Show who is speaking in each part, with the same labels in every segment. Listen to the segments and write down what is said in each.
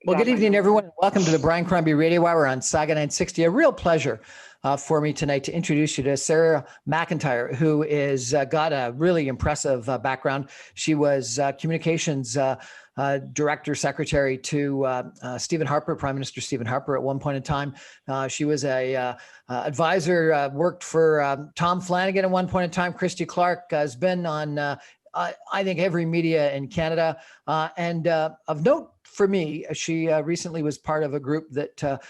Speaker 1: Well, good evening, everyone. Welcome to the Brian Crombie Radio Hour on Saga 960. A real pleasure for me tonight to introduce you to Sara MacIntyre, who is got a really impressive background. She was communications director, secretary to Stephen Harper, Prime Minister Stephen Harper at one point in time. She was a advisor, worked for Tom Flanagan at one point in time. Christy Clark has been on, I think, every media in Canada. And of note for me, she recently was part of a group that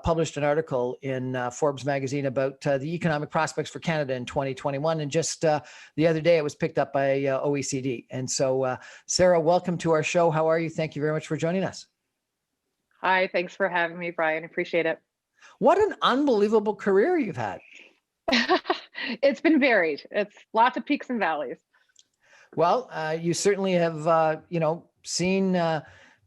Speaker 1: published an article in Forbes magazine about the economic prospects for Canada in 2021. And just the other day, it was picked up by OECD. And so, Sara, welcome to our show. How are you? Thank you very much for joining us.
Speaker 2: Hi, thanks for having me, Brian. Appreciate it.
Speaker 1: What an unbelievable career you've had.
Speaker 2: It's been varied. It's lots of peaks and valleys.
Speaker 1: Well, you certainly have, seen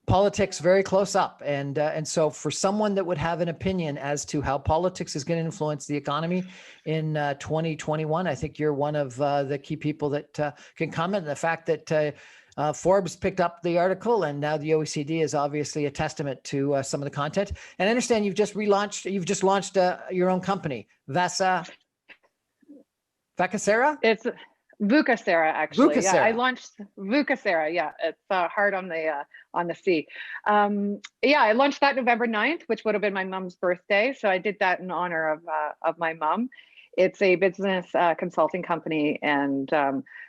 Speaker 1: politics very close up. And so for someone that would have an opinion as to how politics is going to influence the economy in 2021, I think you're one of the key people that can comment on the fact that Forbes picked up the article, and now the OECD is obviously a testament to some of the content. And I understand you've just launched your own company, Vacasera?
Speaker 2: It's Vucasera, actually.
Speaker 1: Vucasera.
Speaker 2: Yeah, I launched Vucasera. Yeah, it's hard on the C. I launched that November 9th, which would have been my mom's birthday. So I did that in honor of my mom. It's a business consulting company, and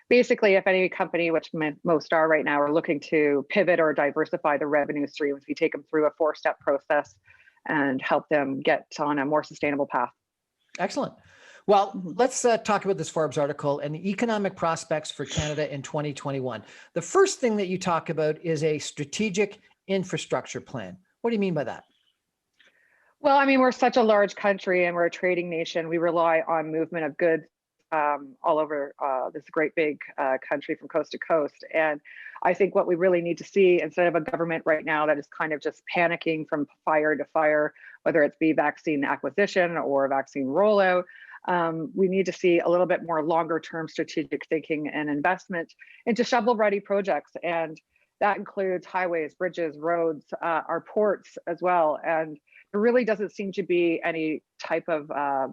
Speaker 2: basically, if any company, which most are right now, are looking to pivot or diversify the revenue streams, we take them through a 4-step process and help them get on a more sustainable path.
Speaker 1: Excellent. Well, let's talk about this Forbes article and the economic prospects for Canada in 2021. The first thing that you talk about is a strategic infrastructure plan. What do you mean by that?
Speaker 2: Well, I mean, we're such a large country and we're a trading nation. We rely on movement of goods all over this great big country from coast to coast. And I think what we really need to see, instead of a government right now that is kind of just panicking from fire to fire, whether it's be vaccine acquisition or vaccine rollout, we need to see a little bit more longer term strategic thinking and investment into shovel-ready projects. And that includes highways, bridges, roads, our ports as well. And there really doesn't seem to be any type of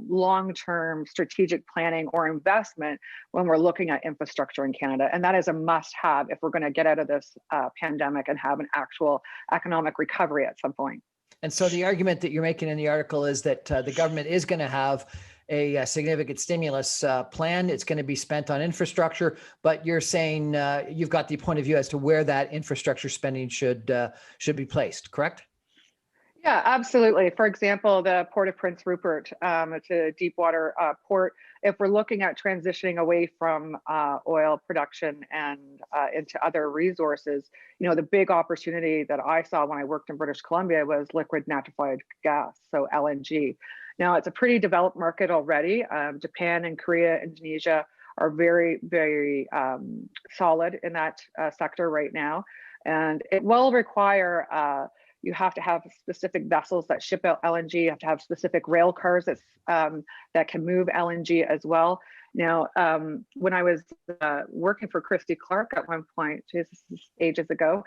Speaker 2: long-term strategic planning or investment when we're looking at infrastructure in Canada. And that is a must-have if we're going to get out of this pandemic and have an actual economic recovery at some point.
Speaker 1: And so the argument that you're making in the article is that the government is going to have a significant stimulus plan. It's going to be spent on infrastructure, but you're saying you've got the point of view as to where that infrastructure spending should be placed, correct?
Speaker 2: Yeah, absolutely. For example, the Port of Prince Rupert, it's a deep water port. If we're looking at transitioning away from oil production and into other resources, the big opportunity that I saw when I worked in British Columbia was liquid natural gas, so LNG. Now, it's a pretty developed market already. Japan and Korea, Indonesia are very, very solid in that sector right now. And it will require you have to have specific vessels that ship out LNG. You have to have specific rail cars that can move LNG as well. Now, when I was working for Christy Clark at one point, this is ages ago,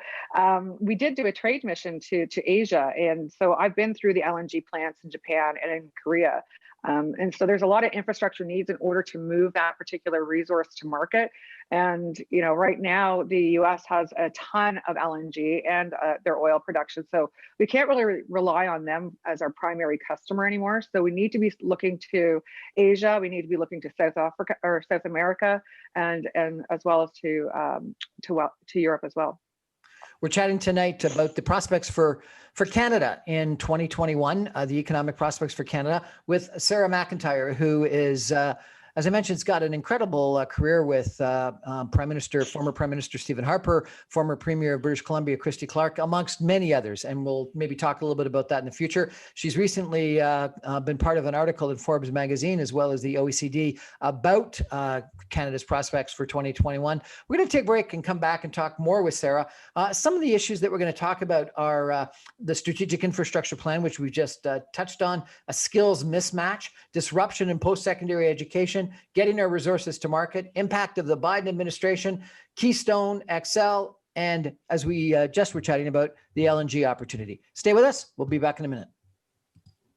Speaker 2: we did do a trade mission to Asia. And so I've been through the LNG plants in Japan and in Korea. And so there's a lot of infrastructure needs in order to move that particular resource to market. And, right now the US has a ton of LNG and their oil production. So we can't really rely on them as our primary customer anymore. So we need to be looking to Asia. We need to be looking to South Africa or South America and as well as to Europe as well.
Speaker 1: We're chatting tonight about the prospects for Canada in 2021, the economic prospects for Canada, with Sara MacIntyre, who is, as I mentioned, has got an incredible career with former Prime Minister Stephen Harper, former Premier of British Columbia, Christy Clark, amongst many others. And we'll maybe talk a little bit about that in the future. She's recently been part of an article in Forbes magazine, as well as the OECD, about Canada's prospects for 2021. We're going to take a break and come back and talk more with Sara. Some of the issues that we're going to talk about are the strategic infrastructure plan, which we just touched on, a skills mismatch, disruption in post-secondary education, getting our resources to market, impact of the Biden administration, Keystone XL, and as we just were chatting about the LNG opportunity. Stay with us. We'll be back in a minute.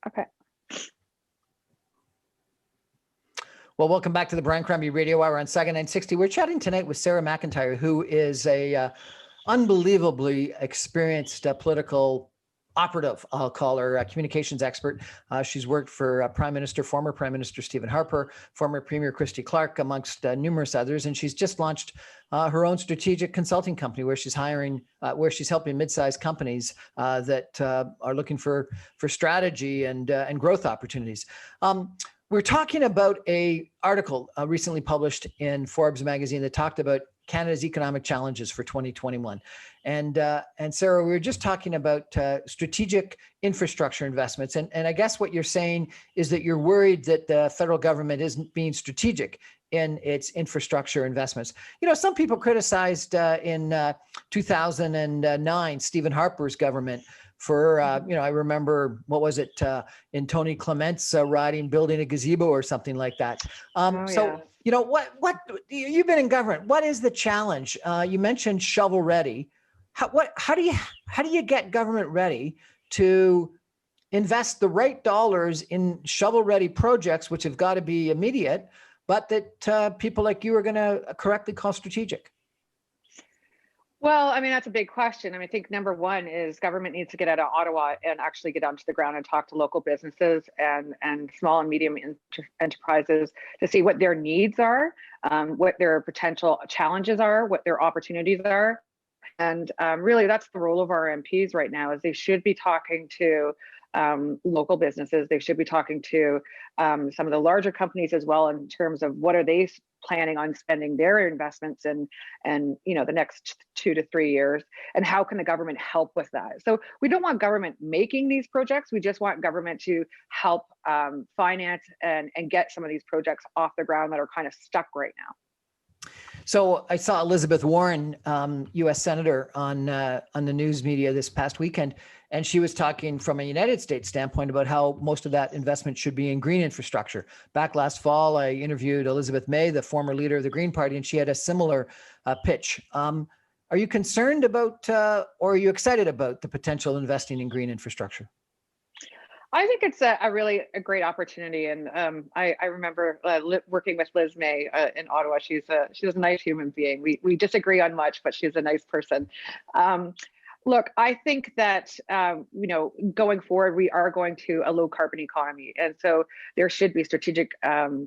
Speaker 2: Okay.
Speaker 1: Well, welcome back to the Brian Crombie Radio Hour on Saga 960. We're chatting tonight with Sara MacIntyre, who is a unbelievably experienced political operative, I'll call her, a communications expert. She's worked for former Prime Minister Stephen Harper, former Premier Christy Clark, amongst numerous others. And she's just launched her own strategic consulting company where she's helping mid-sized companies that are looking for strategy and growth opportunities. We're talking about an article recently published in Forbes magazine that talked about Canada's economic challenges for 2021. And Sara, we were just talking about strategic infrastructure investments. And I guess what you're saying is that you're worried that the federal government isn't being strategic in its infrastructure investments. You know, some people criticized in 2009, Stephen Harper's government for, I remember, what was it, in Tony Clement's riding, building a gazebo or something like that. So, you know, what you've been in government, what is the challenge? You mentioned shovel ready. How do you get government ready to invest the right dollars in shovel ready projects, which have got to be immediate, but that people like you are going to correctly call strategic?
Speaker 2: Well, I mean, that's a big question. I think number one is government needs to get out of Ottawa and actually get onto the ground and talk to local businesses and small and medium enterprises to see what their needs are, what their potential challenges are, what their opportunities are. And really, that's the role of our MPs right now, is they should be talking to local businesses. They should be talking to some of the larger companies as well in terms of what are they planning on spending their investments in, and the next 2 to 3 years, and how can the government help with that? So we don't want government making these projects. We just want government to help finance and get some of these projects off the ground that are kind of stuck right now.
Speaker 1: So I saw Elizabeth Warren, U.S. Senator, on the news media this past weekend, and she was talking from a United States standpoint about how most of that investment should be in green infrastructure. Back last fall, I interviewed Elizabeth May, the former leader of the Green Party, and she had a similar pitch. Are you concerned about, or are you excited about the potential investing in green infrastructure?
Speaker 2: I think it's a really great opportunity, and I remember working with Liz May in Ottawa. She's a nice human being. We disagree on much, but she's a nice person. Look, I think that going forward, we are going to a low carbon economy, and so there should be strategic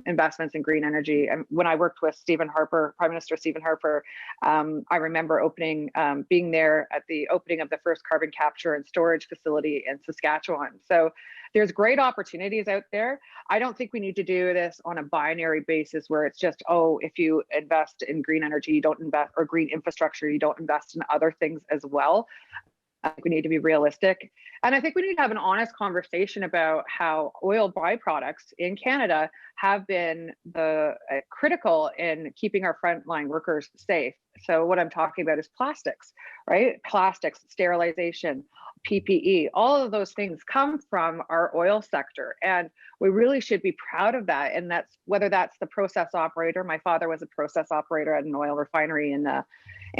Speaker 2: investments in green energy. And when I worked with Stephen Harper, Prime Minister Stephen Harper, I remember being there at the opening of the first carbon capture and storage facility in Saskatchewan. So there's great opportunities out there. I don't think we need to do this on a binary basis where it's just, if you invest in green energy, you don't invest, or green infrastructure, you don't invest in other things as well. I think we need to be realistic. And I think we need to have an honest conversation about how oil byproducts in Canada have been critical in keeping our frontline workers safe. So what I'm talking about is plastics, right? Plastics, sterilization, PPE, all of those things come from our oil sector. And we really should be proud of that. And that's whether that's the process operator. My father was a process operator at an oil refinery in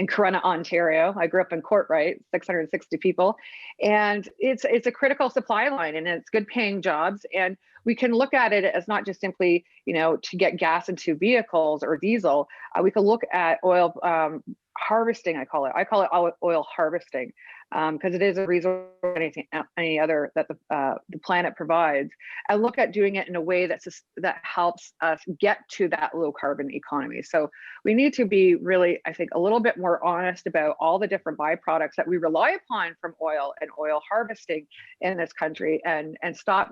Speaker 2: Corunna, Ontario. I grew up in Courtright, 660 people. And it's a critical supply line, and it's good paying jobs. And we can look at it as not just simply, to get gas into vehicles or diesel. We can look at oil harvesting, I call it oil harvesting, because it is a resource any other that the planet provides, and look at doing it in a way that helps us get to that low carbon economy. So we need to be really, I think, a little bit more honest about all the different byproducts that we rely upon from oil and oil harvesting in this country, and stop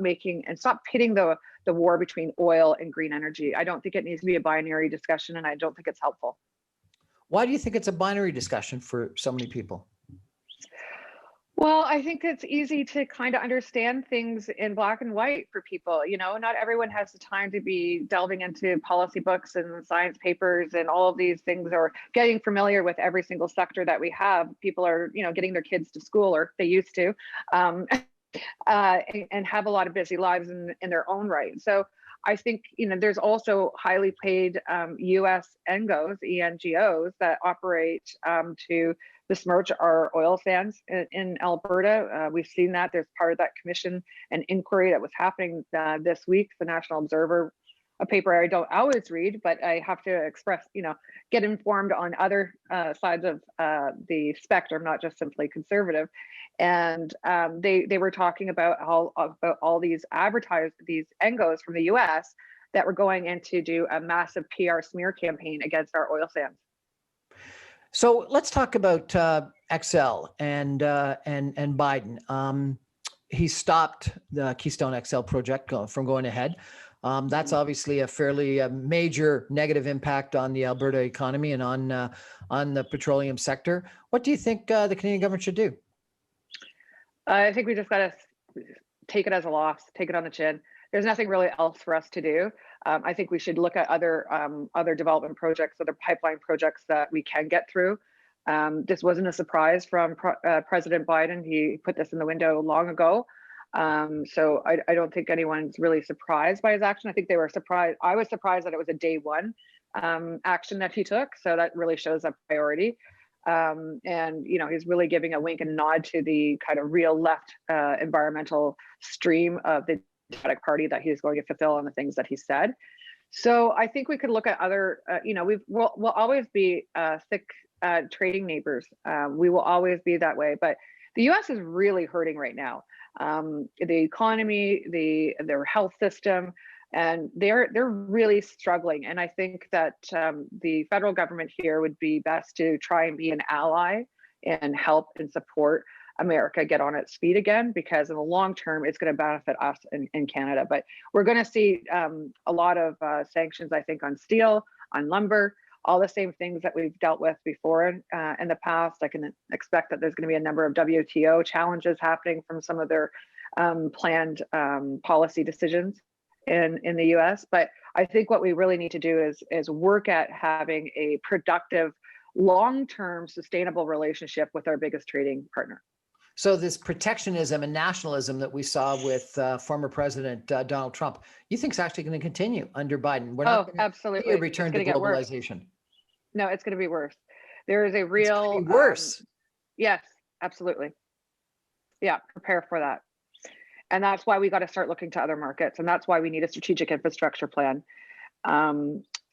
Speaker 2: pitting the war between oil and green energy. I don't think it needs to be a binary discussion, and I don't think it's helpful.
Speaker 1: Why do you think it's a binary discussion for so many people?
Speaker 2: Well, I think it's easy to kind of understand things in black and white for people. Not everyone has the time to be delving into policy books and science papers and all of these things, or getting familiar with every single sector that we have. People are, getting their kids to school, or they used to, and have a lot of busy lives in their own right. So I think, there's also highly paid U.S. ENGOs that operate to besmirch our oil sands in Alberta. We've seen that. There's part of that commission and inquiry that was happening this week, the National Observer, a paper I don't always read, but I have to express, get informed on other sides of the spectrum, not just simply conservative. And they were talking about all these these ENGOs from the US that were going in to do a massive PR smear campaign against our oil sands.
Speaker 1: So let's talk about XL and Biden. He stopped the Keystone XL project from going ahead. That's obviously a fairly major negative impact on the Alberta economy and on the petroleum sector. What do you think the Canadian government should do?
Speaker 2: I think we just got to take it as a loss, take it on the chin. There's nothing really else for us to do. I think we should look at other development projects, other pipeline projects that we can get through. This wasn't a surprise from President Biden. He put this in the window long ago. So I don't think anyone's really surprised by his action. I think they were surprised. I was surprised that it was a day one action that he took. So that really shows a priority. And he's really giving a wink and nod to the kind of real left environmental stream of the Democratic Party that he's going to fulfill on the things that he said. So I think we could look at other, we'll always be thick trading neighbors. We will always be that way. But the U.S. is really hurting right now. The economy, their health system, and they're really struggling. And I think that the federal government here would be best to try and be an ally and help and support America get on its feet again, because in the long term, it's going to benefit us in Canada. But we're going to see a lot of sanctions, I think, on steel, on lumber, all the same things that we've dealt with before in the past. I can expect that there's going to be a number of WTO challenges happening from some of their planned policy decisions in the US. But I think what we really need to do is work at having a productive, long-term, sustainable relationship with our biggest trading partner.
Speaker 1: So this protectionism and nationalism that we saw with former President Donald Trump, you think is actually going to continue under Biden? We're not
Speaker 2: absolutely.
Speaker 1: See a return to globalization.
Speaker 2: No, it's going to be worse. There is a real
Speaker 1: it's worse.
Speaker 2: Yes, absolutely. Yeah, prepare for that. And that's why we got to start looking to other markets, and that's why we need a strategic infrastructure plan.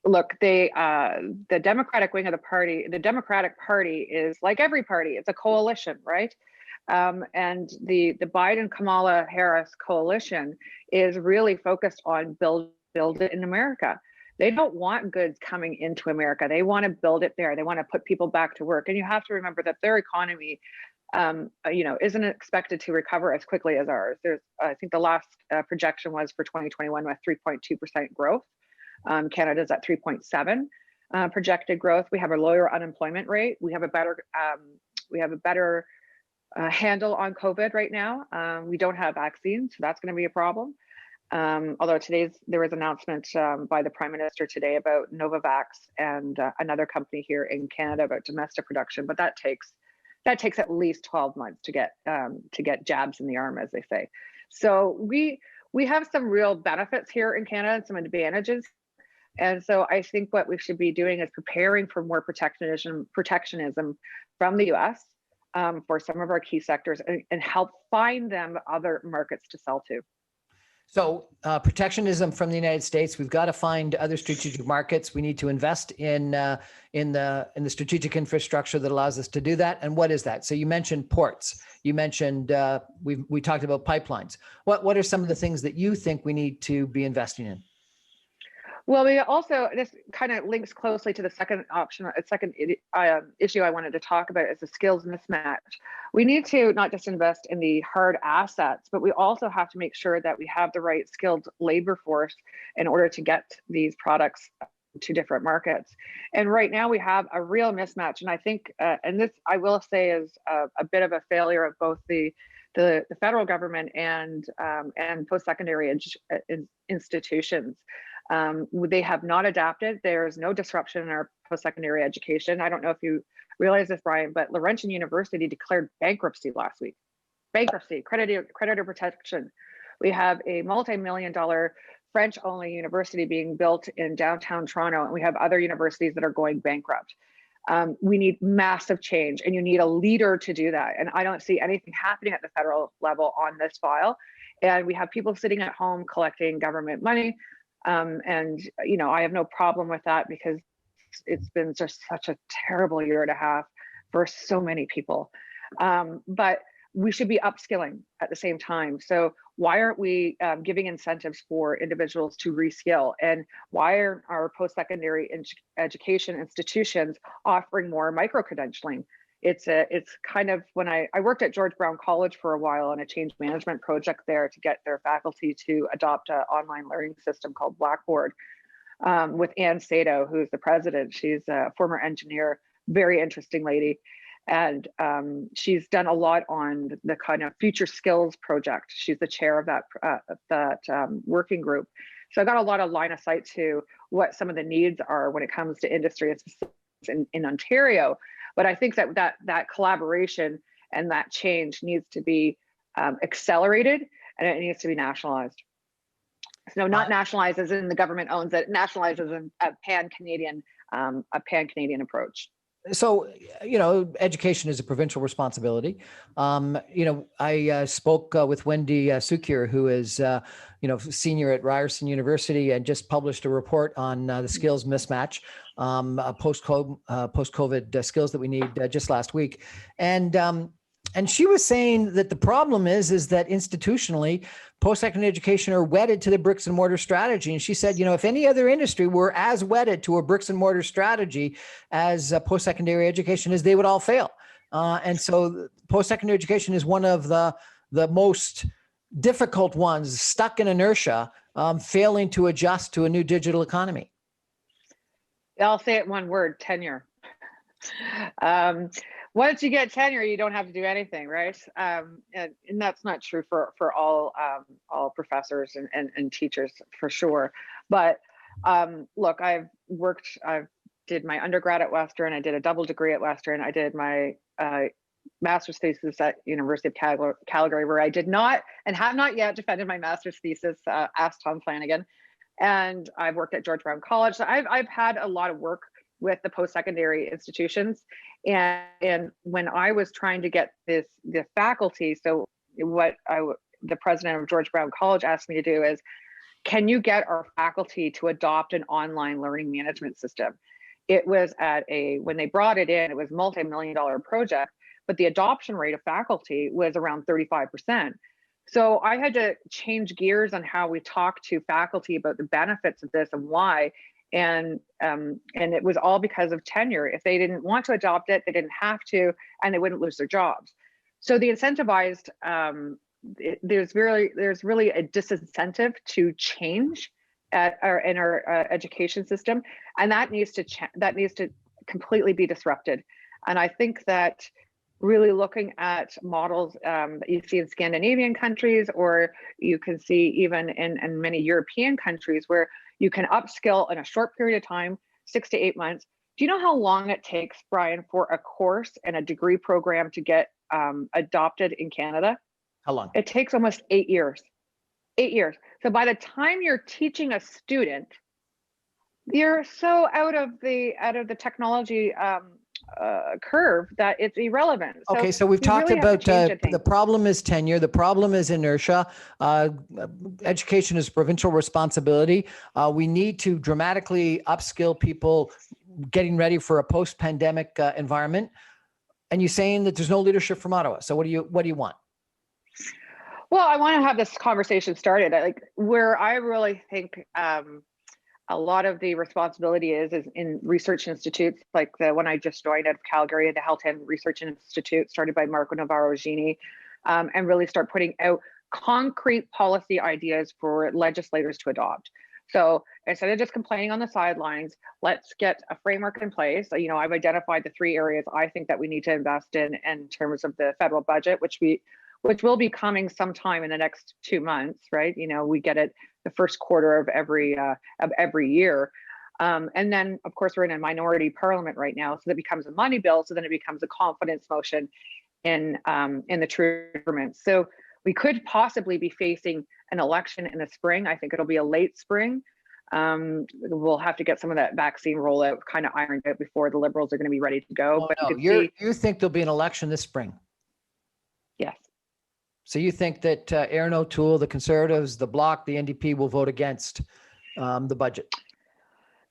Speaker 2: Look, the Democratic wing of the party, the Democratic Party is like every party; it's a coalition, right? And the Biden-Kamala Harris coalition is really focused on build it in America. They don't want goods coming into America. They want to build it there. They want to put people back to work. And you have to remember that their economy, isn't expected to recover as quickly as ours. I think the last projection was for 2021 with 3.2% growth. Canada's at 3.7 projected growth. We have a lower unemployment rate. We have a better handle on COVID right now. We don't have vaccines, so that's going to be a problem. Although there was an announcement by the Prime Minister today about Novavax and another company here in Canada about domestic production, but that takes at least 12 months to get jabs in the arm, as they say. So we have some real benefits here in Canada and some advantages. And so I think what we should be doing is preparing for more protectionism from the US for some of our key sectors and help find them other markets to sell to.
Speaker 1: So protectionism from the United States, we've got to find other strategic markets. We need to invest in the strategic infrastructure that allows us to do that. And what is that? So you mentioned ports. You mentioned we talked about pipelines. What are some of the things that you think we need to be investing in?
Speaker 2: Well, this kind of links closely to the second issue I wanted to talk about is the skills mismatch. We need to not just invest in the hard assets, but we also have to make sure that we have the right skilled labor force in order to get these products to different markets. And right now we have a real mismatch. And I think, and this I will say is a bit of a failure of both the federal government and post-secondary institutions. They have not adapted. There's no disruption in our post-secondary education. I don't know if you realize this, Brian, but Laurentian University declared bankruptcy last week. Bankruptcy, creditor protection. We have a multi-million-dollar French-only university being built in downtown Toronto, and we have other universities that are going bankrupt. We need massive change, and you need a leader to do that. And I don't see anything happening at the federal level on this file. And we have people sitting at home collecting government money. And, you know, I have no problem with that because it's been just such a terrible year and a half for so many people. But we should be upskilling at the same time. So why aren't we giving incentives for individuals to reskill? And why aren't our post-secondary education institutions offering more micro-credentialing? It's kind of, when I worked at George Brown College for a while on a change management project there to get their faculty to adopt an online learning system called Blackboard, with Ann Sato, who's the president. She's a former engineer, very interesting lady. And she's done a lot on the kind of future skills project. She's the chair of that working group. So I got a lot of line of sight to what some of the needs are when it comes to industry in Ontario. But I think that collaboration and that change needs to be accelerated, and it needs to be nationalized. So not nationalized as in the government owns it, nationalized as in a pan-Canadian approach.
Speaker 1: So, you know, education is a provincial responsibility. You know, I spoke with Wendy Sukier, who is, you know, senior at Ryerson University, and just published a report on the skills mismatch, post-COVID skills that we need just last week. And she was saying that the problem is that institutionally, post-secondary education are wedded to the bricks and mortar strategy. And she said, you know, if any other industry were as wedded to a bricks and mortar strategy as post-secondary education is, they would all fail. And so post-secondary education is one of the most difficult ones, stuck in inertia, failing to adjust to a new digital economy.
Speaker 2: I'll say it one word: tenure. Once you get tenure, you don't have to do anything, right? And that's not true for all professors and teachers, for sure. But look, I did my undergrad at Western. I did a double degree at Western. I did my master's thesis at University of Calgary, where I did not and have not yet defended my master's thesis. Asked Tom Flanagan. And I've worked at George Brown College. So I've had a lot of work with the post-secondary institutions. And when I was trying to get the faculty, so what the president of George Brown College asked me to do is, can you get our faculty to adopt an online learning management system? It was when they brought it in, it was a multi-million-dollar project, but the adoption rate of faculty was around 35%. So I had to change gears on how we talk to faculty about the benefits of this and why. And it was all because of tenure. If they didn't want to adopt it, they didn't have to, and they wouldn't lose their jobs. So the incentivized, there's really a disincentive to change in our education system, and that needs to completely be disrupted. And I think that really looking at models that you see in Scandinavian countries, or you can see even in many European countries, where you can upskill in a short period of time, 6 to 8 months. Do you know how long it takes, Brian, for a course and a degree program to get adopted in Canada?
Speaker 1: How long?
Speaker 2: It takes almost 8 years. 8 years. So by the time you're teaching a student, you're so out of the technology curve that it's irrelevant.
Speaker 1: Okay, so we've talked
Speaker 2: really
Speaker 1: about the problem is tenure, the problem is inertia. Education is a provincial responsibility. We need to dramatically upskill people getting ready for a post-pandemic environment. And you're saying that there's no leadership from Ottawa. So what do you want?
Speaker 2: Well, I want to have this conversation started. Where I really think a lot of the responsibility is in research institutes, like the one I just joined at Calgary, the Halton Research Institute, started by Marco Navarro-Gini, and really start putting out concrete policy ideas for legislators to adopt. So instead of just complaining on the sidelines, let's get a framework in place. You know, I've identified the 3 areas I think that we need to invest in terms of the federal budget, which will be coming sometime in the next 2 months, right? You know, we get it the first quarter of every year. And then, of course, we're in a minority parliament right now, so that becomes a money bill. So then it becomes a confidence motion in the true government. So we could possibly be facing an election in the spring. I think it'll be a late spring. We'll have to get some of that vaccine rollout kind of ironed out before the Liberals are going to be ready to go.
Speaker 1: Oh,
Speaker 2: but
Speaker 1: no. You think there'll be an election this spring?
Speaker 2: Yes.
Speaker 1: So you think that Aaron O'Toole, the Conservatives, the Bloc, the NDP will vote against the budget?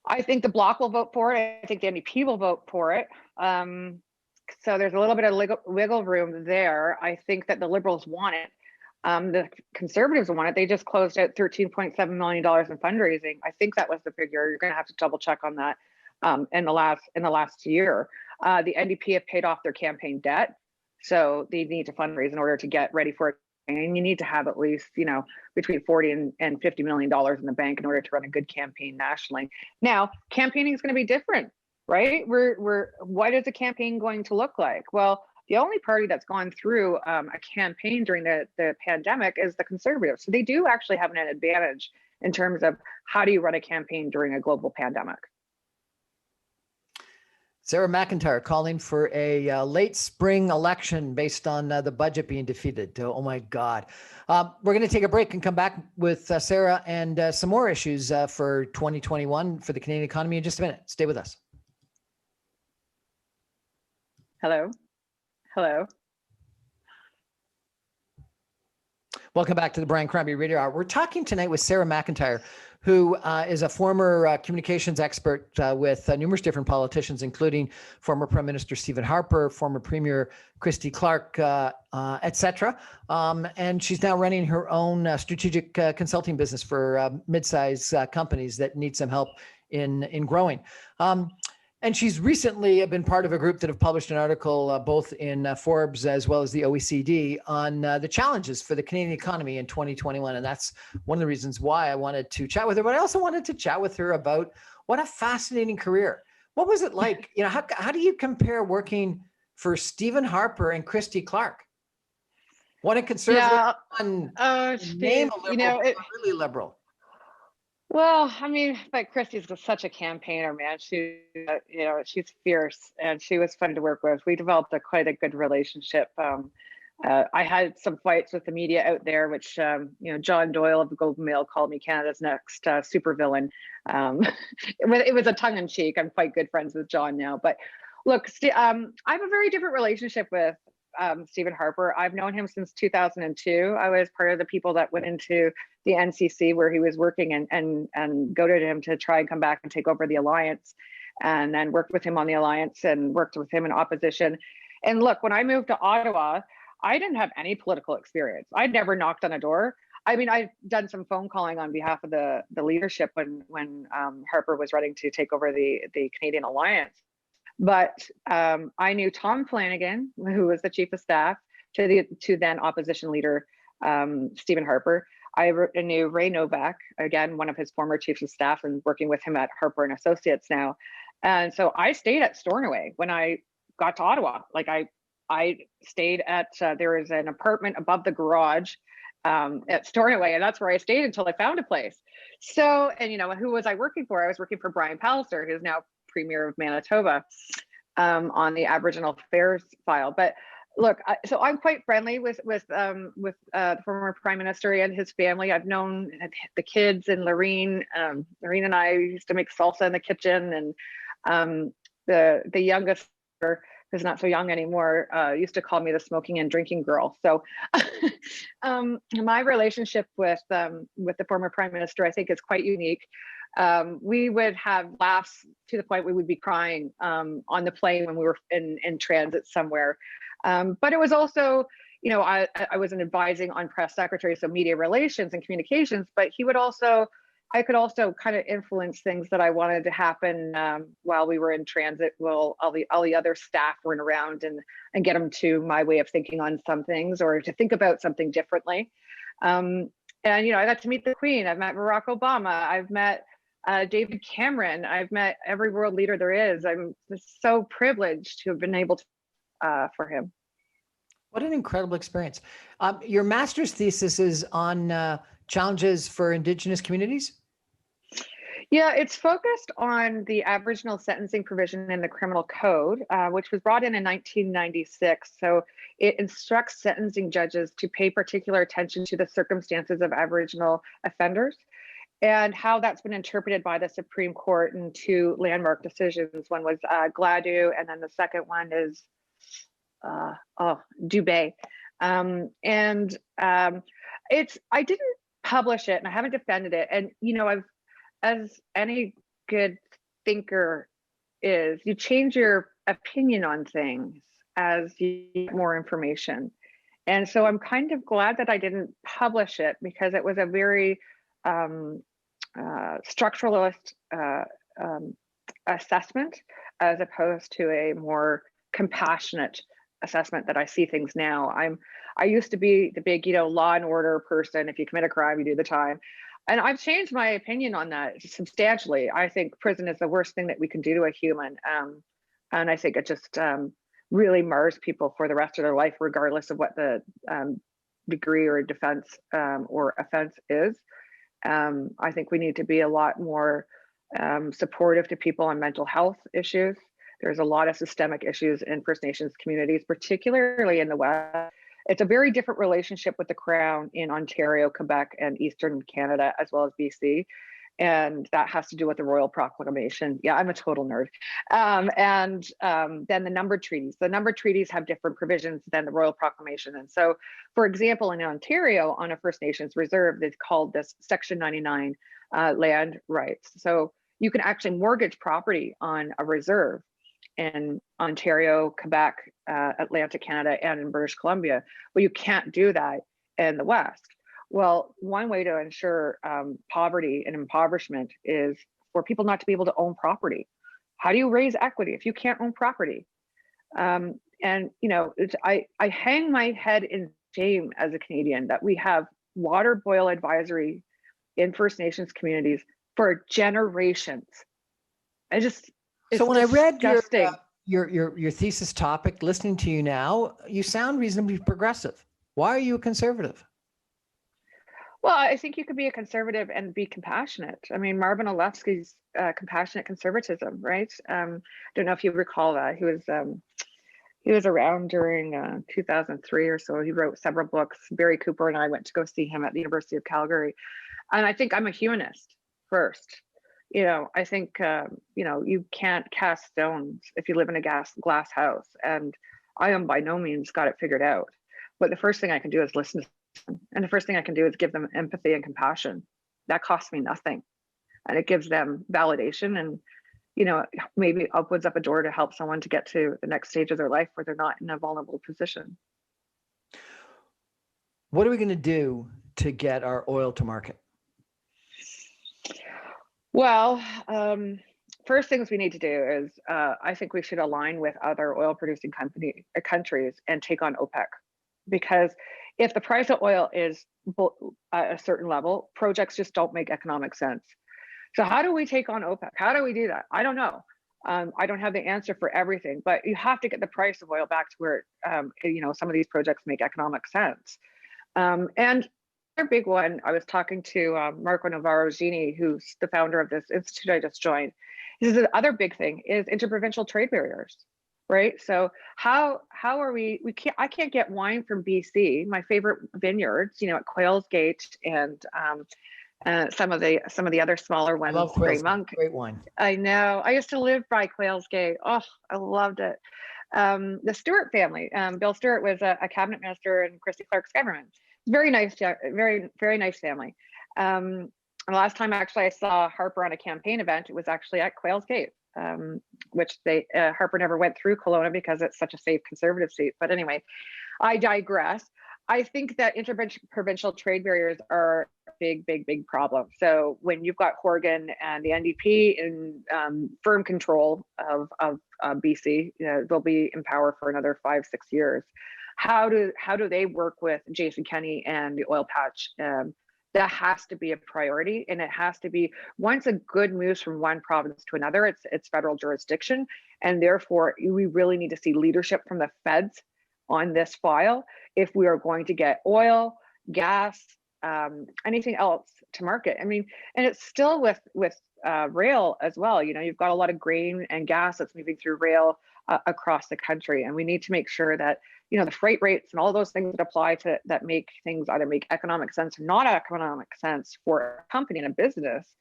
Speaker 2: I think the Bloc will vote for it. I think the NDP will vote for it. So there's a little bit of wiggle room there. I think that the Liberals want it. The Conservatives want it. They just closed out $13.7 million in fundraising. I think that was the figure. You're going to have to double check on that. In the last year, the NDP have paid off their campaign debt, so they need to fundraise in order to get ready for it. And you need to have at least, between $40 and $50 million in the bank in order to run a good campaign nationally. Now, campaigning is going to be different, right? What is a campaign going to look like? Well, the only party that's gone through a campaign during the pandemic is the Conservatives. So they do actually have an advantage in terms of how do you run a campaign during a global pandemic.
Speaker 1: Sara MacIntyre calling for a late spring election based on the budget being defeated. Oh my God. We're going to take a break and come back with Sara and some more issues for 2021 for the Canadian economy in just a minute. Stay with us.
Speaker 2: Hello.
Speaker 1: Welcome back to the Brian Crombie Radio Hour. We're talking tonight with Sara MacIntyre, who is a former communications expert with numerous different politicians, including former Prime Minister Stephen Harper, former Premier Christy Clark, etc. And she's now running her own strategic consulting business for mid-size companies that need some help in growing. And she's recently been part of a group that have published an article both in Forbes as well as the OECD on the challenges for the Canadian economy in 2021. And that's one of the reasons why I wanted to chat with her. But I also wanted to chat with her about what a fascinating career. What was it like? How do you compare working for Stephen Harper and Christy Clark? One a conservative, one name a liberal, really liberal.
Speaker 2: Well, I mean, but Christy's such a campaigner, man. She's fierce, and she was fun to work with. We developed quite a good relationship. I had some fights with the media out there, which, John Doyle of the Globe and Mail called me Canada's next supervillain. It was a tongue in cheek. I'm quite good friends with John now. But look, I have a very different relationship with Stephen Harper. I've known him since 2002. I was part of the people that went into the NCC where he was working and goaded him to try and come back and take over the Alliance, and then worked with him on the Alliance and worked with him in opposition. And look, when I moved to Ottawa, I didn't have any political experience. I'd never knocked on a door. I mean, I've done some phone calling on behalf of the leadership when Harper was running to take over the Canadian Alliance. But I knew Tom Flanagan, who was the chief of staff to then opposition leader Stephen Harper. I knew Ray Novak, again, one of his former chiefs of staff, and working with him at Harper and Associates now. And so I stayed at Stornoway when I got to Ottawa. Like I stayed at, there was an apartment above the garage at Stornoway, and that's where I stayed until I found a place. So, and who was I working for? I was working for Brian Pallister, who's now Premier of Manitoba, on the Aboriginal Affairs file. But look, so I'm quite friendly with the former Prime Minister and his family. I've known the kids and Lorene. Lorene and I used to make salsa in the kitchen, and the youngest, who's not so young anymore, used to call me the smoking and drinking girl. So my relationship with the former Prime Minister, I think, is quite unique. We would have laughs to the point we would be crying on the plane when we were in transit somewhere. But it was also, I was an advising on press secretary, so media relations and communications, but I could also kind of influence things that I wanted to happen while we were in transit, while all the other staff weren't around, and get them to my way of thinking on some things, or to think about something differently. And, I got to meet the Queen. I've met Barack Obama. I've met David Cameron. I've met every world leader there is. I'm just so privileged to have been able to for him.
Speaker 1: What an incredible experience. Your master's thesis is on challenges for Indigenous communities?
Speaker 2: Yeah, it's focused on the Aboriginal sentencing provision in the criminal code, which was brought in 1996. So it instructs sentencing judges to pay particular attention to the circumstances of Aboriginal offenders and how that's been interpreted by the Supreme Court in two landmark decisions. One was Gladue, and then the second one is Dubé. I didn't publish it and I haven't defended it. And, I've, as any good thinker is, you change your opinion on things as you get more information. And so I'm kind of glad that I didn't publish it, because it was a very structuralist assessment, as opposed to a more compassionate assessment that I see things now. I used to be the big, law and order person. If you commit a crime, you do the time. And I've changed my opinion on that substantially. I think prison is the worst thing that we can do to a human. And I think it just really mars people for the rest of their life, regardless of what the degree or defense or offense is. I think we need to be a lot more supportive to people on mental health issues. There's a lot of systemic issues in First Nations communities, particularly in the West. It's a very different relationship with the Crown in Ontario, Quebec, and Eastern Canada, as well as BC. And that has to do with the Royal Proclamation. Yeah, I'm a total nerd. Then the numbered treaties. The numbered treaties have different provisions than the Royal Proclamation. And so, for example, in Ontario, on a First Nations reserve, they've called this Section 99 land rights. So you can actually mortgage property on a reserve in Ontario, Quebec, Atlantic Canada, and in British Columbia, but you can't do that in the West. Well, one way to ensure poverty and impoverishment is for people not to be able to own property. How do you raise equity if you can't own property? I hang my head in shame as a Canadian that we have water boil advisory in First Nations communities for generations.
Speaker 1: So when I read your thesis topic, listening to you now, you sound reasonably progressive. Why are you a conservative?
Speaker 2: Well, I think you could be a conservative and be compassionate. I mean, Marvin Olefsky's compassionate conservatism, right? Don't know if you recall that. He was around during 2003 or so. He wrote several books. Barry Cooper and I went to go see him at the University of Calgary. And I think I'm a humanist first. I think, you can't cast stones if you live in a glass house. And I am by no means got it figured out. But the first thing I can do is listen to them. And the first thing I can do is give them empathy and compassion. That costs me nothing. And it gives them validation and, maybe opens up a door to help someone to get to the next stage of their life where they're not in a vulnerable position.
Speaker 1: What are we going to do to get our oil to market?
Speaker 2: Well, first things we need to do is I think we should align with other oil producing countries and take on OPEC, because if the price of oil is at a certain level, projects just don't make economic sense. So how do we take on OPEC? How do we do that? I don't know. I don't have the answer for everything, but you have to get the price of oil back to where some of these projects make economic sense. And another big one, I was talking to Marco Navarro-Gini, who's the founder of this institute I just joined. He says the other big thing is interprovincial trade barriers, right? So how are I can't get wine from BC, my favorite vineyards, at Quails Gate and some of the other smaller ones.
Speaker 1: I love Quails,
Speaker 2: Grey Monk.
Speaker 1: Great wine.
Speaker 2: I know. I used to live by Quails Gate. Oh, I loved it. The Stewart family. Bill Stewart was a cabinet minister in Christy Clark's government. Very nice, very, very nice family. The last time actually I saw Harper on a campaign event, it was actually at Quails Gate, which Harper never went through Kelowna because it's such a safe conservative seat. But anyway, I digress. I think that interprovincial trade barriers are a big problem. So when you've got Horgan and the NDP in firm control of BC, they'll be in power for another 5-6 years. How do they work with Jason Kenney and the oil patch? That has to be a priority, and it has to be, once a good moves from one province to another, it's federal jurisdiction, and therefore we really need to see leadership from the feds on this file if we are going to get oil, gas, anything else to market. I mean, and it's still with rail as well. You know, you've got a lot of grain and gas that's moving through rail across the country, and we need to make sure that, you know, the freight rates and all those things that apply to that make things either make economic sense or not economic sense for a company and a business.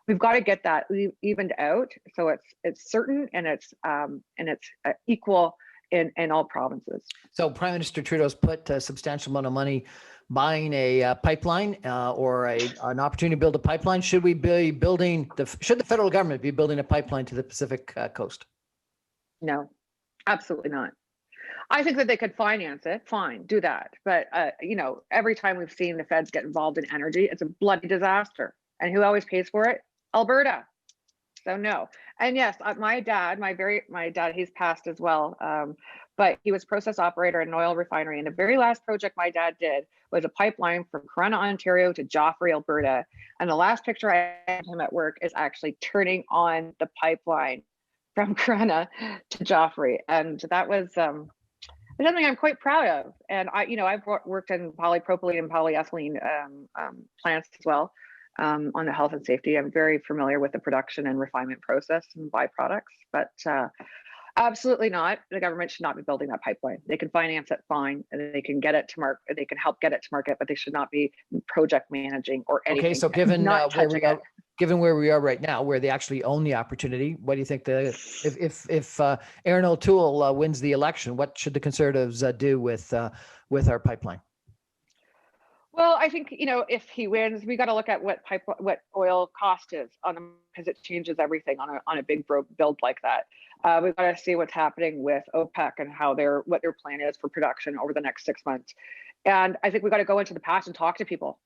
Speaker 2: We've got to get that evened out so it's certain and it's equal in all provinces.
Speaker 1: So Prime Minister Trudeau's put a substantial amount of money buying a pipeline or an opportunity to build a pipeline. Should we be building should the federal government be building a pipeline to the Pacific coast?
Speaker 2: No, absolutely not. I think that they could finance it. Fine, do that. But you know, every time we've seen the feds get involved in energy, it's a bloody disaster. And who always pays for it? Alberta. So no. And yes, my dad, he's passed as well. But he was process operator in an oil refinery. And the very last project my dad did was a pipeline from Corunna, Ontario to Joffre, Alberta. And the last picture I had him at work is actually turning on the pipeline from Corunna to Joffre. And that was something I'm quite proud of. And I've worked in polypropylene and polyethylene plants as well. On the health and safety, I'm very familiar with the production and refinement process and byproducts, but absolutely not. The government should not be building that pipeline. They can finance it fine, and they can get it to market. They can help get it to market, but they should not be project managing or anything.
Speaker 1: Okay, so given where we are right now, where they actually own the opportunity, what do you think if Aaron O'Toole wins the election, what should the Conservatives do with our pipeline?
Speaker 2: Well, I think, you know, if he wins, we got to look at what oil cost is because it changes everything on a big build like that. We've got to see what's happening with OPEC and what their plan is for production over the next 6 months. And I think we got to go into the past and talk to people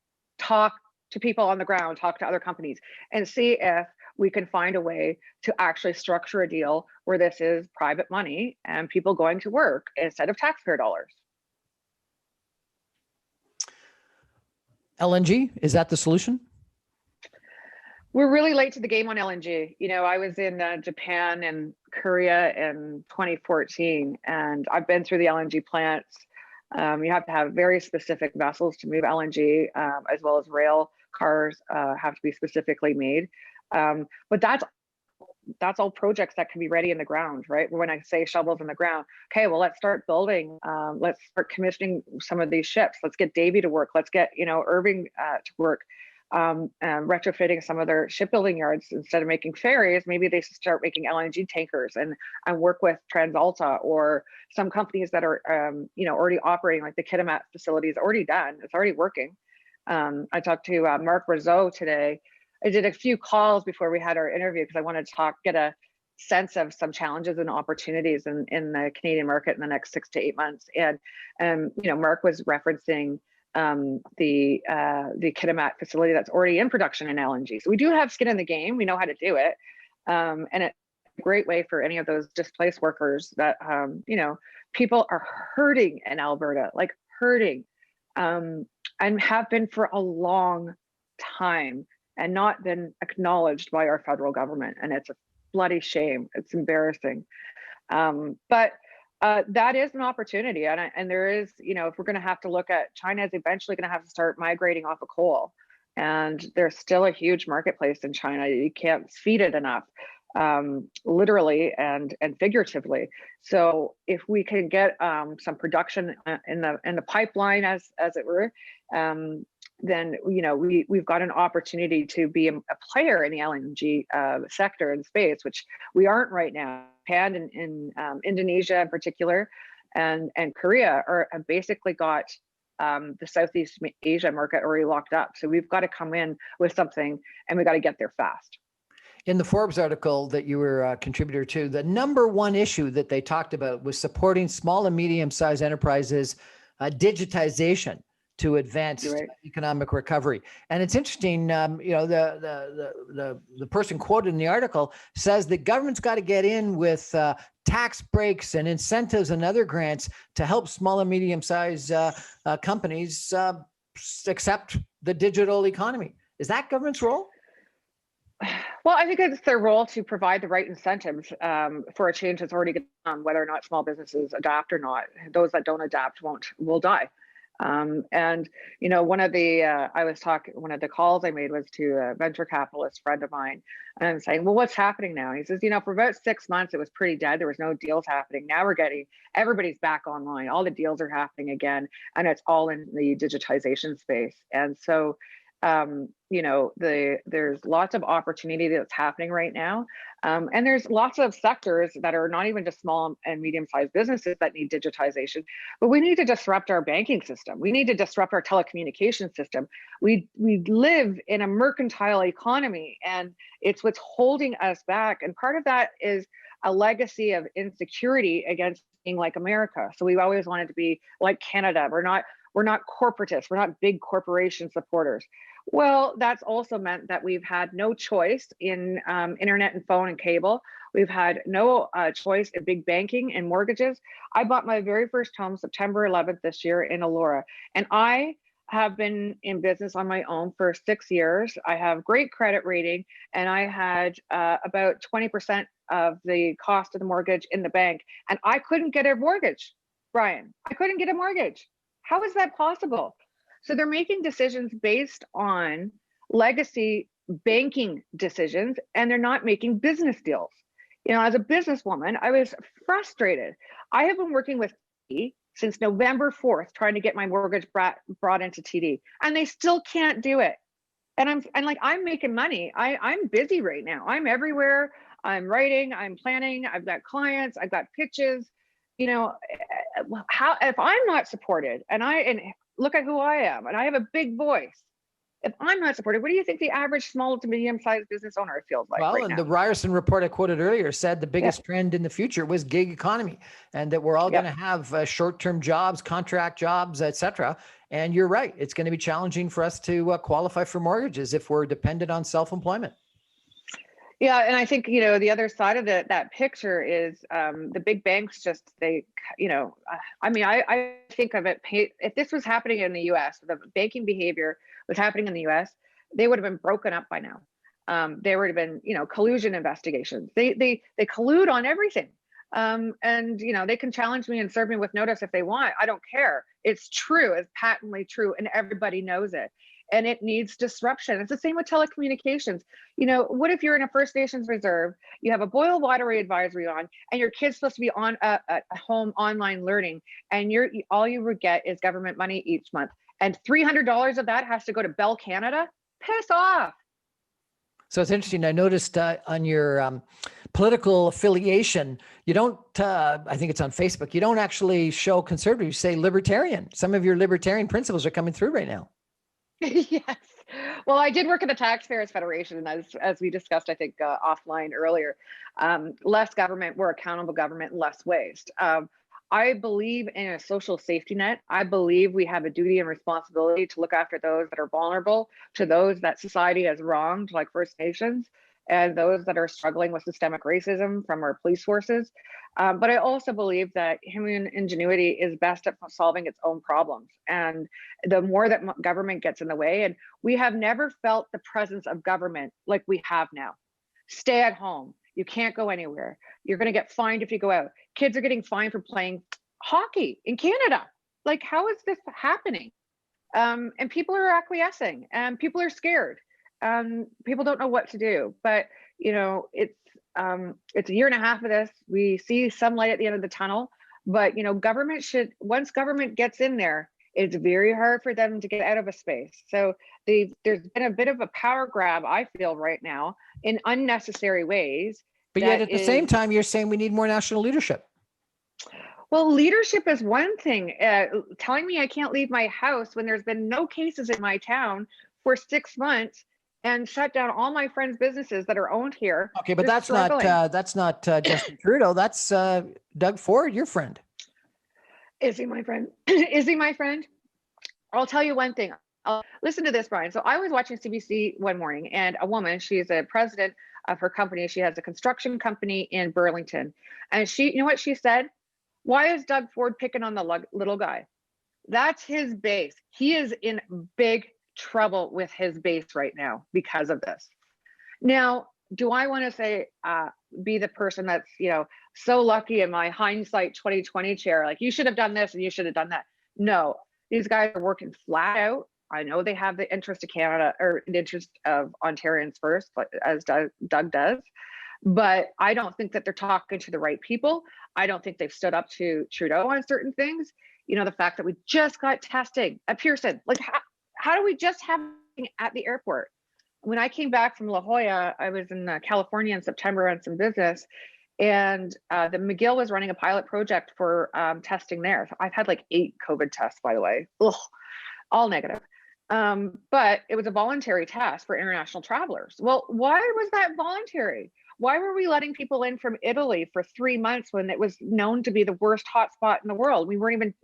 Speaker 2: on the ground, talk to other companies, and see if we can find a way to actually structure a deal where this is private money and people going to work instead of taxpayer dollars.
Speaker 1: LNG, is that the solution?
Speaker 2: We're really late to the game on LNG. You know, I was in Japan and Korea in 2014, and I've been through the LNG plants. You have to have very specific vessels to move LNG, as well as rail cars have to be specifically made. But that's all projects that can be ready in the ground, right? When I say shovels in the ground, okay, well, let's start building. Let's start commissioning some of these ships. Let's get Davy to work. Let's get, Irving to work, and retrofitting some of their shipbuilding yards. Instead of making ferries, maybe they should start making LNG tankers and work with TransAlta or some companies that are, already operating, like the Kitimat facility is already done. It's already working. I talked to Mark Rizzo today. I did a few calls before we had our interview because I wanted to get a sense of some challenges and opportunities in the Canadian market in the next 6 to 8 months. And Mark was referencing the Kitimat facility that's already in production in LNG. So we do have skin in the game. We know how to do it, and it's a great way for any of those displaced workers that people are hurting in Alberta, like hurting, and have been for a long time, and not been acknowledged by our federal government. And it's a bloody shame. It's embarrassing. But that is an opportunity. And there is, if we're going to have to look at, China is eventually going to have to start migrating off of coal. And there's still a huge marketplace in China. You can't feed it enough, literally and figuratively. So if we can get some production in the pipeline, as it were, then we've got an opportunity to be a player in the LNG sector and space, which we aren't right now. Japan and in Indonesia in particular, and Korea have basically got the Southeast Asia market already locked up. So we've got to come in with something, and we got to get there fast.
Speaker 1: In the Forbes article that you were a contributor to, the number one issue that they talked about was supporting small and medium-sized enterprises, digitization to advance economic recovery. And it's interesting, the person quoted in the article says the government's got to get in with tax breaks and incentives and other grants to help small and medium-sized companies accept the digital economy. Is that government's role?
Speaker 2: Well, I think it's their role to provide the right incentives for a change that's already going on, whether or not small businesses adapt or not. Those that don't adapt will die. And one of the calls I made was to a venture capitalist friend of mine, and I'm saying, well, what's happening now? And he says, for about 6 months it was pretty dead. There was no deals happening. Now everybody's back online. All the deals are happening again, and it's all in the digitization space. And so there's lots of opportunity that's happening right now. And there's lots of sectors that are not even just small and medium-sized businesses that need digitization, but we need to disrupt our banking system. We need to disrupt our telecommunication system. We live in a mercantile economy, and it's what's holding us back. And part of that is a legacy of insecurity against being like America. So we've always wanted to be like Canada. We're not corporatists. We're not big corporation supporters. Well, that's also meant that we've had no choice in internet and phone and cable. We've had no choice in big banking and mortgages. I bought my very first home September 11th this year in Elora, and I have been in business on my own for 6 years. I have great credit rating, and I had about 20% of the cost of the mortgage in the bank, and I couldn't get a mortgage, Brian. I couldn't get a mortgage. How is that possible? So they're making decisions based on legacy banking decisions, and they're not making business deals. As a businesswoman, I was frustrated. I have been working with TD since November 4th, trying to get my mortgage brought into TD, and they still can't do it. And I'm making money. I'm busy right now. I'm everywhere. I'm writing, I'm planning, I've got clients, I've got pitches. How, if I'm not supported, and look at who I am, and I have a big voice. If I'm not supported, what do you think the average small to medium-sized business owner feels like right now?
Speaker 1: The Ryerson report I quoted earlier said the biggest trend in the future was gig economy, and that we're all going to have short-term jobs, contract jobs, et cetera. And you're right. It's going to be challenging for us to qualify for mortgages if we're dependent on self-employment.
Speaker 2: Yeah, and I think, the other side of that picture is the big banks I think of it, if this was happening in the US, the banking behavior was happening in the US, they would have been broken up by now. There would have been, collusion investigations. They collude on everything. And, they can challenge me and serve me with notice if they want. I don't care. It's true. It's patently true. And everybody knows it. And it needs disruption. It's the same with telecommunications. What if you're in a First Nations reserve, you have a boil water advisory on, and your kid's supposed to be on a home online learning, and all you would get is government money each month, and $300 of that has to go to Bell Canada? Piss off.
Speaker 1: So it's interesting. I noticed on your political affiliation, you don't, I think it's on Facebook, you don't actually show conservative, you say libertarian. Some of your libertarian principles are coming through right now.
Speaker 2: Yes. Well, I did work at the Taxpayers Federation, and as we discussed, I think offline earlier, less government, more accountable government, less waste. I believe in a social safety net. I believe we have a duty and responsibility to look after those that are vulnerable, to those that society has wronged, like First Nations, and those that are struggling with systemic racism from our police forces. But I also believe that human ingenuity is best at solving its own problems. And the more that government gets in the way, and we have never felt the presence of government like we have now. Stay at home. You can't go anywhere. You're going to get fined if you go out. Kids are getting fined for playing hockey in Canada. Like, how is this happening? And people are acquiescing, and people are scared. People don't know what to do. But it's a year and a half of this. We see some light at the end of the tunnel, but government should, once government gets in there, it's very hard for them to get out of a space. So there's been a bit of a power grab, I feel, right now in unnecessary ways.
Speaker 1: But yet at the same time, you're saying we need more national leadership.
Speaker 2: Well, leadership is one thing. Telling me I can't leave my house when there's been no cases in my town for 6 months, and shut down all my friends' businesses that are owned here.
Speaker 1: Okay, but that's not Justin Trudeau. That's Doug Ford, your friend.
Speaker 2: Is he my friend? Is he my friend? I'll tell you one thing. Listen to this, Brian. So I was watching CBC one morning, and a woman, she's a president of her company. She has a construction company in Burlington. And she, you know what she said? Why is Doug Ford picking on the little guy? That's his base. He is in big trouble with his base right now because of this. Now, do I want to say, be the person that's, so lucky in my hindsight 2020 chair, like you should have done this and you should have done that? No, These guys are working flat out. I know they have the interest of Canada or the interest of Ontarians first, as Doug does. But I don't think that they're talking to the right people. I don't think they've stood up to Trudeau on certain things. You know, the fact that we just got testing at Pearson, like how do we just have at the airport? When I came back from La Jolla, I was in California in September on some business, and the McGill was running a pilot project for testing there. So I've had like 8 COVID tests, by the way. Ugh, all negative. But it was a voluntary test for international travelers. Well, why was that voluntary? Why were we letting people in from Italy for 3 months when it was known to be the worst hotspot in the world? We weren't even,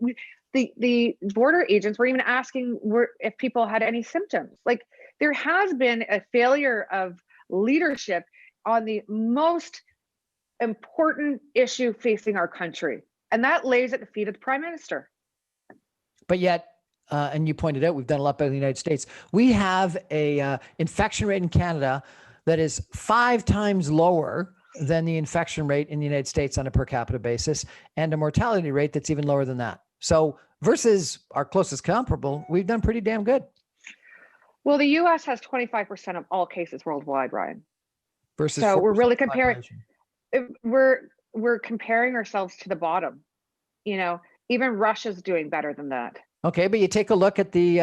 Speaker 2: the border agents were even asking if people had any symptoms. Like, there has been a failure of leadership on the most important issue facing our country. And that lays at the feet of the Prime Minister.
Speaker 1: But yet, and you pointed out, we've done a lot better in the United States. We have a infection rate in Canada that is 5 times lower than the infection rate in the United States on a per capita basis, and a mortality rate that's even lower than that. So versus our closest comparable, we've done pretty damn good.
Speaker 2: Well, the US has 25% of all cases worldwide, Ryan.
Speaker 1: Versus
Speaker 2: so we're really
Speaker 1: comparing.
Speaker 2: We're comparing ourselves to the bottom. You know, even Russia's doing better than that.
Speaker 1: Okay, but you take a look at the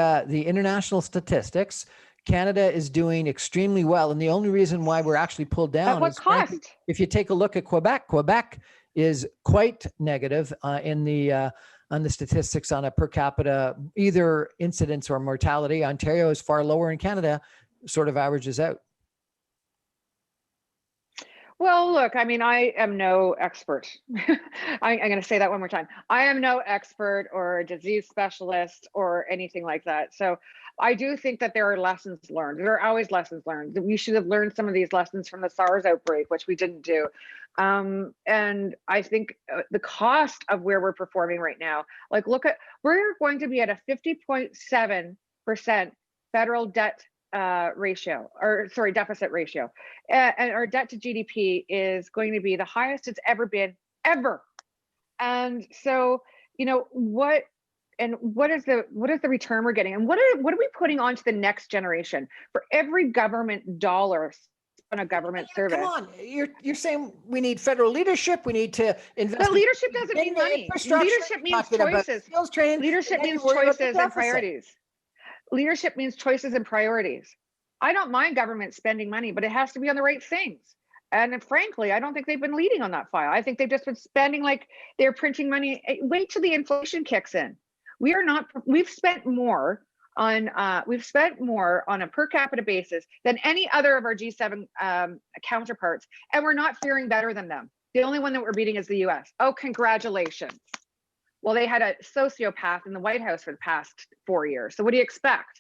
Speaker 1: international statistics. Canada is doing extremely well, and the only reason why we're actually pulled down
Speaker 2: at what
Speaker 1: is,
Speaker 2: cost?
Speaker 1: frankly, if you take a look at Quebec. Quebec is quite negative in the on the statistics on a per capita either incidence or mortality. Ontario is far lower, and Canada sort of averages out.
Speaker 2: Well, look, I mean, I am no expert. I'm going to say that one more time. I am no expert or a disease specialist or anything like that. So I do think that there are lessons learned. There are always lessons learned. We should have learned some of these lessons from the SARS outbreak, which we didn't do. And I think the cost of where we're performing right now, like, we're going to be at a 50.7% federal debt deficit ratio, and our debt to GDP is going to be the highest it's ever been, ever. And so, you know, what is the return we're getting, and what are we putting on to the next generation for every government dollar on a government service?
Speaker 1: Come on, you're saying we need federal leadership. We need to invest.
Speaker 2: But leadership doesn't mean money. Leadership means choices. Leadership means choices and priorities. Leadership means choices and priorities. I don't mind government spending money, but it has to be on the right things. And frankly, I don't think they've been leading on that file. I think they've just been spending like they're printing money. Wait till the inflation kicks in. We've spent more on a per capita basis than any other of our G7 counterparts, and we're not faring better than them. The only one that we're beating is the US. Oh, congratulations. Well, they had a sociopath in the White House for the past 4 years. So what do you expect?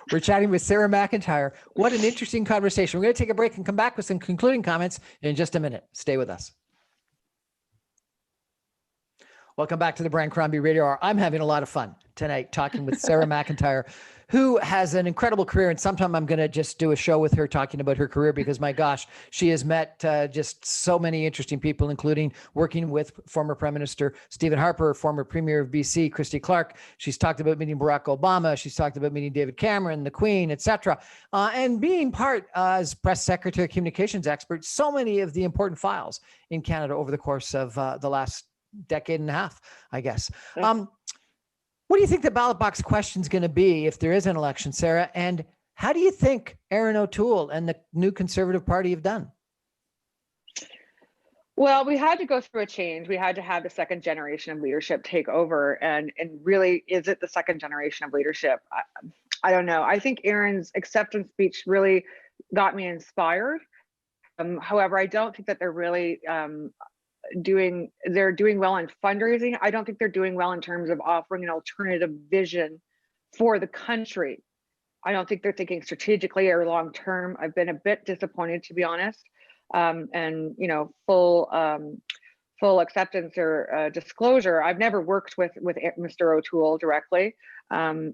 Speaker 1: We're chatting with Sara MacIntyre. What an interesting conversation. We're going to take a break and come back with some concluding comments in just a minute. Stay with us. Welcome back to the Brian Crombie Radio Hour. I'm having a lot of fun tonight talking with Sara MacIntyre, who has an incredible career. And sometime I'm going to just do a show with her talking about her career, because my gosh, she has met just so many interesting people, including working with former Prime Minister Stephen Harper, former Premier of BC, Christy Clark. She's talked about meeting Barack Obama. She's talked about meeting David Cameron, the Queen, etc. And being part as press secretary, communications expert, so many of the important files in Canada over the course of the last decade and a half, I guess. What do you think the ballot box question is going to be if there is an election, Sara? And how do you think Erin O'Toole and the new Conservative Party have done?
Speaker 2: Well, we had to go through a change. We had to have the second generation of leadership take over. And really, is it the second generation of leadership? I don't know. I think Erin's acceptance speech really got me inspired. However, I don't think that they're really doing well in fundraising. I don't think they're doing well in terms of offering an alternative vision for the country. I don't think they're thinking strategically or long term. I've been a bit disappointed, to be honest. And you know, full acceptance or disclosure, I've never worked with Mr. O'Toole directly.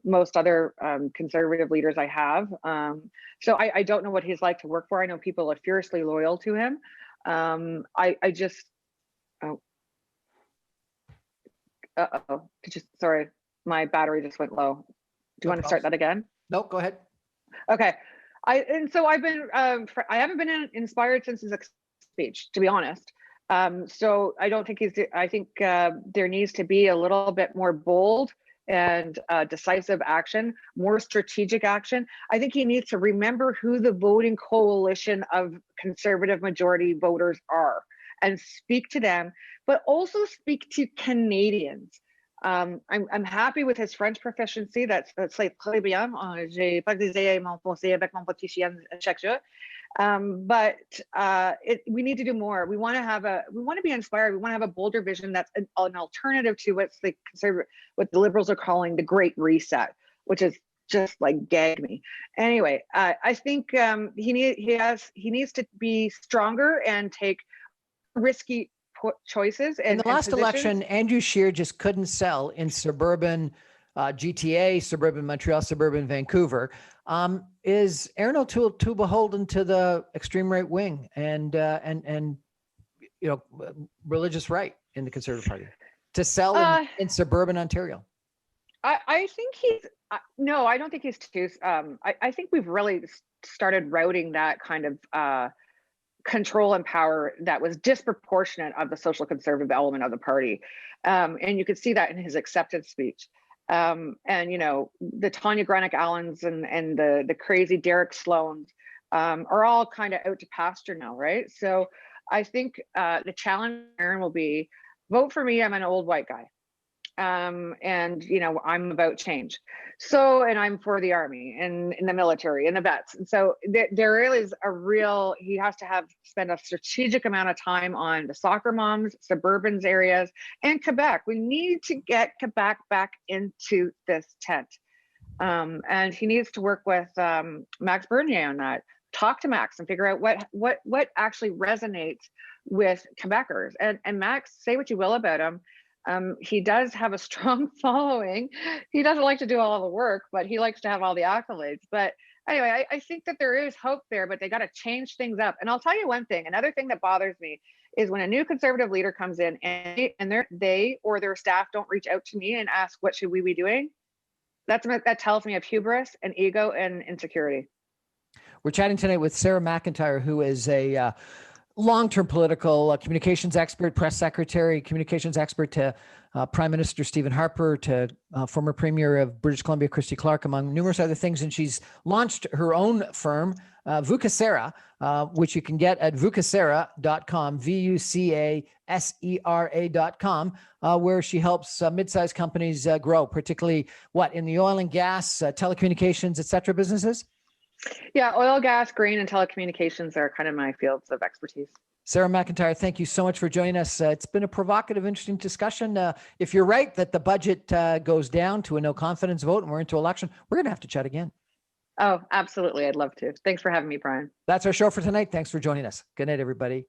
Speaker 2: Most other conservative leaders I have. So I don't know what he's like to work for. I know people are fiercely loyal to him. I just sorry. My battery just went low. Do you want to start that again?
Speaker 1: Nope, go ahead.
Speaker 2: Okay. So I've been, I haven't been inspired since his speech, to be honest. So I don't think I think there needs to be a little bit more bold and decisive action, more strategic action. I think he needs to remember who the voting coalition of conservative majority voters are and speak to them, but also speak to Canadians. I'm happy with his French proficiency. That's like très bien. J'ai pas disé mon français avec mon petit chien chaque jour. But we need to do more. We want to be inspired. We want to have a bolder vision that's an alternative to what the Liberals are calling the Great Reset, which is just like gag me. Anyway, I think he needs to be stronger and take risky choices.
Speaker 1: In the last election, Andrew Scheer just couldn't sell in suburban GTA, suburban Montreal, suburban Vancouver. Is Aaron O'Toole too beholden to the extreme right wing and religious right in the Conservative Party to sell in suburban Ontario?
Speaker 2: I think he's no, I don't think he's too. I think we've really started routing that kind of control and power that was disproportionate of the social conservative element of the party, and you could see that in his acceptance speech. And the Tanya Granick Allens and the crazy Derek Sloans are all kind of out to pasture now, right? So I think the challenge, Aaron, will be vote for me. I'm an old white guy, and I'm about change. So, and I'm for the army and in the military and the vets. And so there is he has to spend a strategic amount of time on the soccer moms, suburban areas, and Quebec. We need to get Quebec back into this tent. And he needs to work with Max Bernier on that. Talk to Max and figure out what actually resonates with Quebecers. And Max, say what you will about him, he does have a strong following. He doesn't like to do all the work, but he likes to have all the accolades. But anyway, I think that there is hope there, but they got to change things up. And I'll tell you one thing, another thing that bothers me is when a new conservative leader comes in and they or their staff don't reach out to me and ask, what should we be doing? That tells me of hubris and ego and insecurity.
Speaker 1: We're chatting tonight with Sara MacIntyre, who is a long-term political communications expert, press secretary, communications expert to Prime Minister Stephen Harper, to former Premier of British Columbia, Christy Clark, among numerous other things. And she's launched her own firm, Vucasera, which you can get at vucasera.com, VUCASERA.com, where she helps mid-sized companies grow, particularly in the oil and gas, telecommunications, et cetera, businesses?
Speaker 2: Yeah, oil, gas, grain, and telecommunications are kind of my fields of expertise.
Speaker 1: Sara MacIntyre, thank you so much for joining us. It's been a provocative, interesting discussion. If you're right that the budget goes down to a no confidence vote and we're into election, we're going to have to chat again.
Speaker 2: Oh, absolutely. I'd love to. Thanks for having me, Brian.
Speaker 1: That's our show for tonight. Thanks for joining us. Good night, everybody.